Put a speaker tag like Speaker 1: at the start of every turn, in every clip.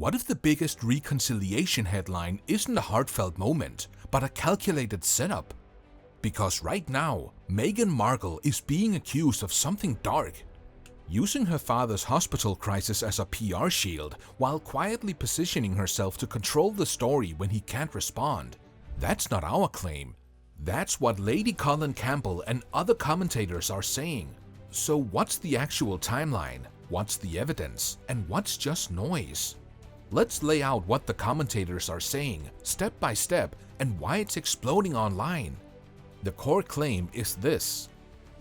Speaker 1: What if the biggest reconciliation headline isn't a heartfelt moment, but a calculated setup? Because right now, Meghan Markle is being accused of something dark. Using her father's hospital crisis as a PR shield while quietly positioning herself to control the story when he can't respond. That's not our claim. That's what Lady Colin Campbell and other commentators are saying. So what's the actual timeline? What's the evidence? And what's just noise? Let's lay out what the commentators are saying, step by step, and why it's exploding online. The core claim is this.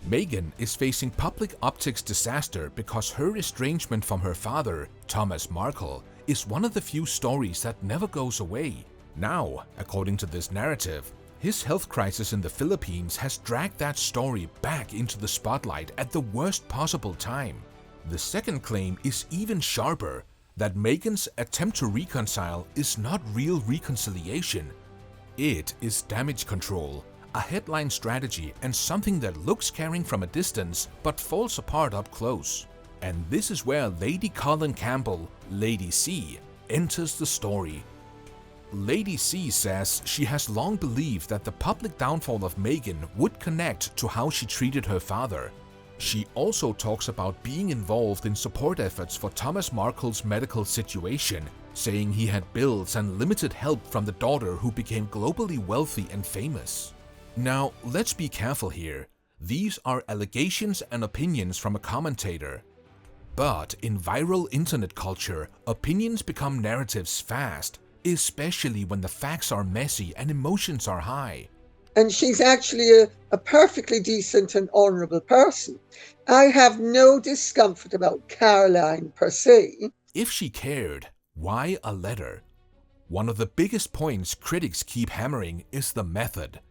Speaker 1: Meghan is facing public optics disaster because her estrangement from her father, Thomas Markle, is one of the few stories that never goes away. Now, according to this narrative, his health crisis in the Philippines has dragged that story back into the spotlight at the worst possible time. The second claim is even sharper, that Meghan's attempt to reconcile is not real reconciliation. It is damage control, a headline strategy, and something that looks caring from a distance but falls apart up close. And this is where Lady Colin Campbell, Lady C, enters the story. Lady C says she has long believed that the public downfall of Meghan would connect to how she treated her father. She also talks about being involved in support efforts for Thomas Markle's medical situation, saying he had bills and limited help from the daughter who became globally wealthy and famous. Now, let's be careful here. These are allegations and opinions from a commentator. But in viral internet culture, opinions become narratives fast, especially when the facts are messy and emotions are high.
Speaker 2: And she's actually a perfectly decent and honourable person. I have no discomfort about Caroline per se.
Speaker 1: If she cared, why a letter? One of the biggest points critics keep hammering is the method.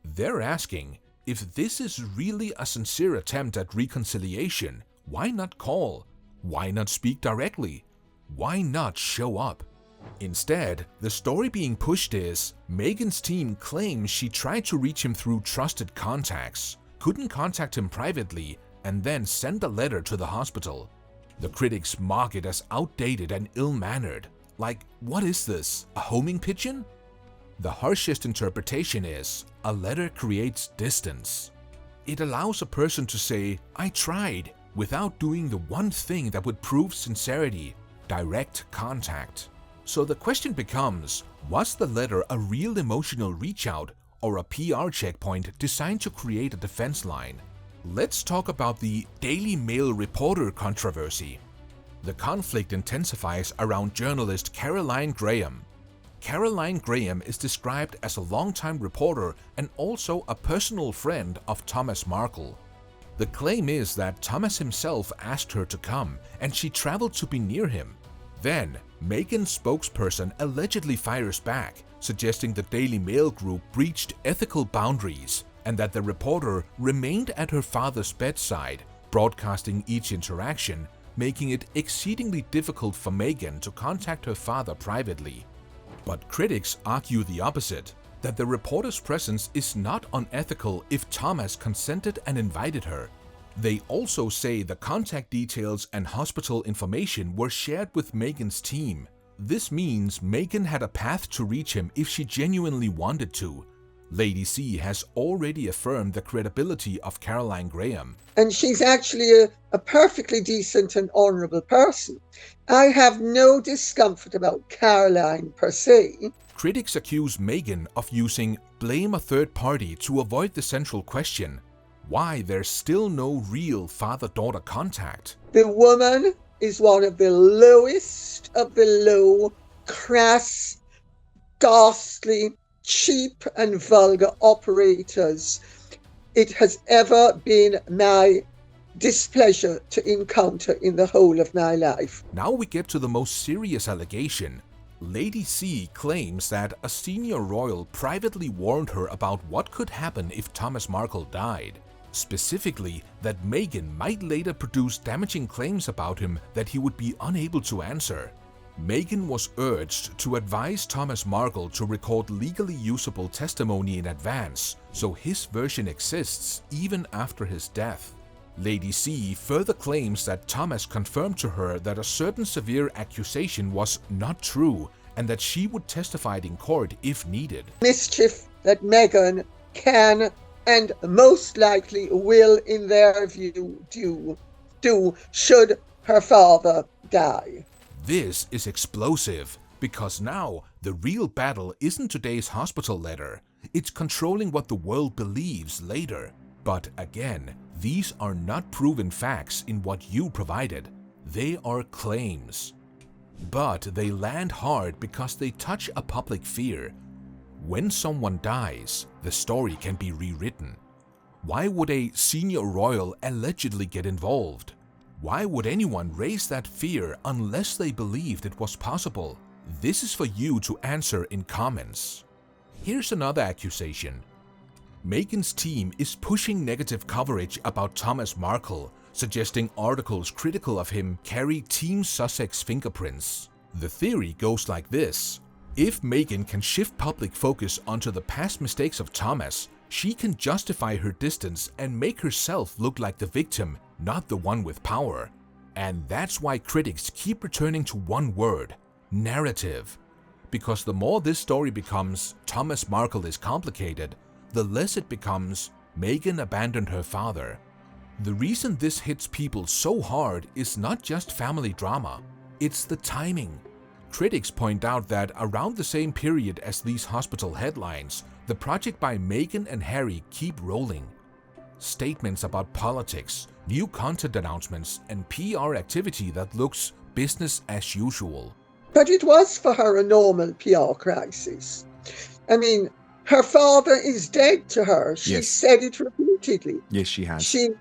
Speaker 1: They're asking, if this is really a sincere attempt at reconciliation, why not call? Why not speak directly? Why not show up? Instead, the story being pushed is, Meghan's team claims she tried to reach him through trusted contacts, couldn't contact him privately, and then sent a letter to the hospital. The critics mock it as outdated and ill-mannered. Like, what is this, a homing pigeon? The harshest interpretation is, a letter creates distance. It allows a person to say, I tried, without doing the one thing that would prove sincerity, direct contact. So the question becomes, was the letter a real emotional reach-out or a PR checkpoint designed to create a defense line? Let's talk about the Daily Mail reporter controversy. The conflict intensifies around journalist Caroline Graham. Caroline Graham is described as a longtime reporter and also a personal friend of Thomas Markle. The claim is that Thomas himself asked her to come and she traveled to be near him. Then, Meghan's spokesperson allegedly fires back, suggesting the Daily Mail group breached ethical boundaries and that the reporter remained at her father's bedside, broadcasting each interaction, making it exceedingly difficult for Meghan to contact her father privately. But critics argue the opposite, that the reporter's presence is not unethical if Thomas consented and invited her. They also say the contact details and hospital information were shared with Meghan's team. This means Meghan had a path to reach him if she genuinely wanted to. Lady C has already affirmed the credibility of Caroline Graham.
Speaker 2: And she's actually a perfectly decent and honourable person. I have no discomfort about Caroline per se.
Speaker 1: Critics accuse Meghan of using blame a third party to avoid the central question, why there's still no real father-daughter contact.
Speaker 2: The woman is one of the lowest of the low, crass, ghastly, cheap and vulgar operators it has ever been my displeasure to encounter in the whole of my life.
Speaker 1: Now we get to the most serious allegation. Lady C claims that a senior royal privately warned her about what could happen if Thomas Markle died. Specifically, that Meghan might later produce damaging claims about him that he would be unable to answer. Meghan was urged to advise Thomas Markle to record legally usable testimony in advance, so his version exists even after his death. Lady C further claims that Thomas confirmed to her that a certain severe accusation was not true and that she would testify in court if needed.
Speaker 2: Mischief that Meghan can and most likely will, in their view, do should her father die.
Speaker 1: This is explosive because now the real battle isn't today's hospital letter. It's controlling what the world believes later. But again, these are not proven facts in what you provided. They are claims. But they land hard because they touch a public fear. When someone dies, the story can be rewritten. Why would a senior royal allegedly get involved? Why would anyone raise that fear unless they believed it was possible? This is for you to answer in comments. Here's another accusation. Meghan's team is pushing negative coverage about Thomas Markle, suggesting articles critical of him carry Team Sussex fingerprints. The theory goes like this. If Meghan can shift public focus onto the past mistakes of Thomas, she can justify her distance and make herself look like the victim, not the one with power. And that's why critics keep returning to one word: narrative. Because the more this story becomes Thomas Markle is complicated, the less it becomes Meghan abandoned her father. The reason this hits people so hard is not just family drama, it's the timing. Critics point out that around the same period as these hospital headlines, the project by Meghan and Harry keep rolling. Statements about politics, new content announcements, and PR activity that looks business as usual.
Speaker 2: But it was for her a normal PR crisis. I mean, her father is dead to her. She said it repeatedly.
Speaker 3: Yes, she has.
Speaker 2: It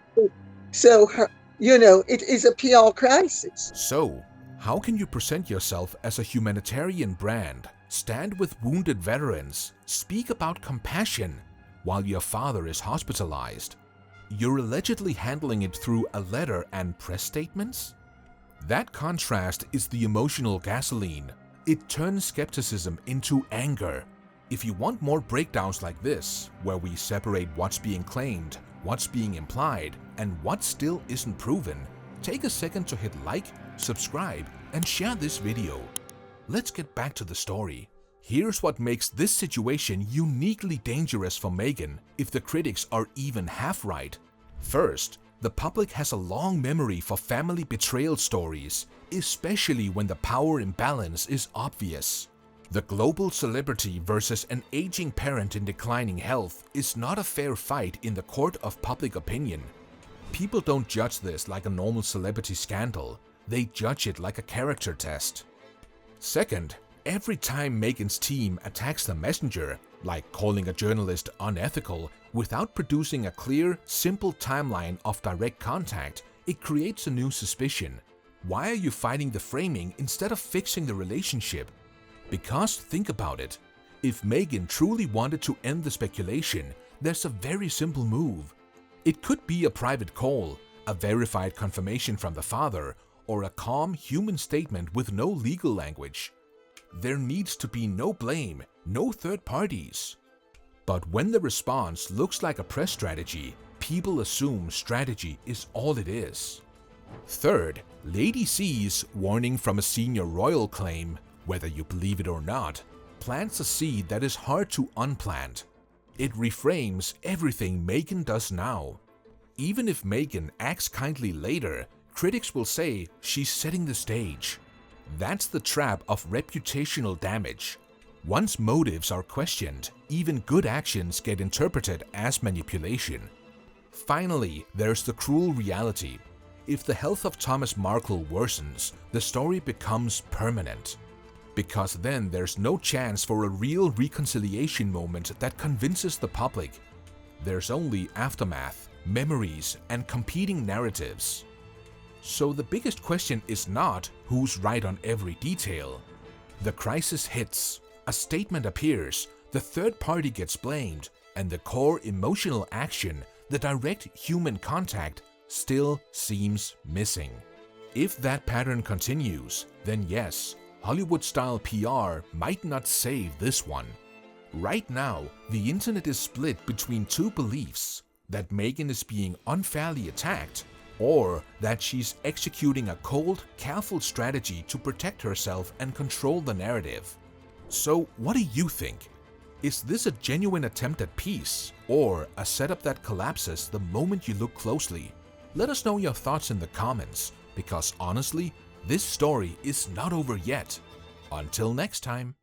Speaker 2: is a PR crisis.
Speaker 1: So, how can you present yourself as a humanitarian brand, stand with wounded veterans, speak about compassion while your father is hospitalized? You're allegedly handling it through a letter and press statements? That contrast is the emotional gasoline. It turns skepticism into anger. If you want more breakdowns like this, where we separate what's being claimed, what's being implied, and what still isn't proven, take a second to hit like, subscribe, and share this video. Let's get back to the story. Here's what makes this situation uniquely dangerous for Meghan if the critics are even half right. First, the public has a long memory for family betrayal stories, especially when the power imbalance is obvious. The global celebrity versus an aging parent in declining health is not a fair fight in the court of public opinion. People don't judge this like a normal celebrity scandal, they judge it like a character test. Second, every time Meghan's team attacks the messenger, like calling a journalist unethical, without producing a clear, simple timeline of direct contact, it creates a new suspicion. Why are you fighting the framing instead of fixing the relationship? Because think about it, if Meghan truly wanted to end the speculation, there's a very simple move. It could be a private call, a verified confirmation from the father, or a calm human statement with no legal language. There needs to be no blame, no third parties. But when the response looks like a press strategy, people assume strategy is all it is. Third, Lady C's warning from a senior royal claim, whether you believe it or not, plants a seed that is hard to unplant. It reframes everything Meghan does now. Even if Meghan acts kindly later, critics will say she's setting the stage. That's the trap of reputational damage. Once motives are questioned, even good actions get interpreted as manipulation. Finally, there's the cruel reality. If the health of Thomas Markle worsens, the story becomes permanent. Because then there's no chance for a real reconciliation moment that convinces the public. There's only aftermath, memories, and competing narratives. So the biggest question is not who's right on every detail. The crisis hits, a statement appears, the third party gets blamed, and the core emotional action, the direct human contact, still seems missing. If that pattern continues, then yes, Hollywood-style PR might not save this one. Right now, the internet is split between two beliefs. that Meghan is being unfairly attacked, or that she's executing a cold, careful strategy to protect herself and control the narrative. So what do you think? Is this a genuine attempt at peace, or a setup that collapses the moment you look closely? Let us know your thoughts in the comments, because honestly, this story is not over yet. Until next time.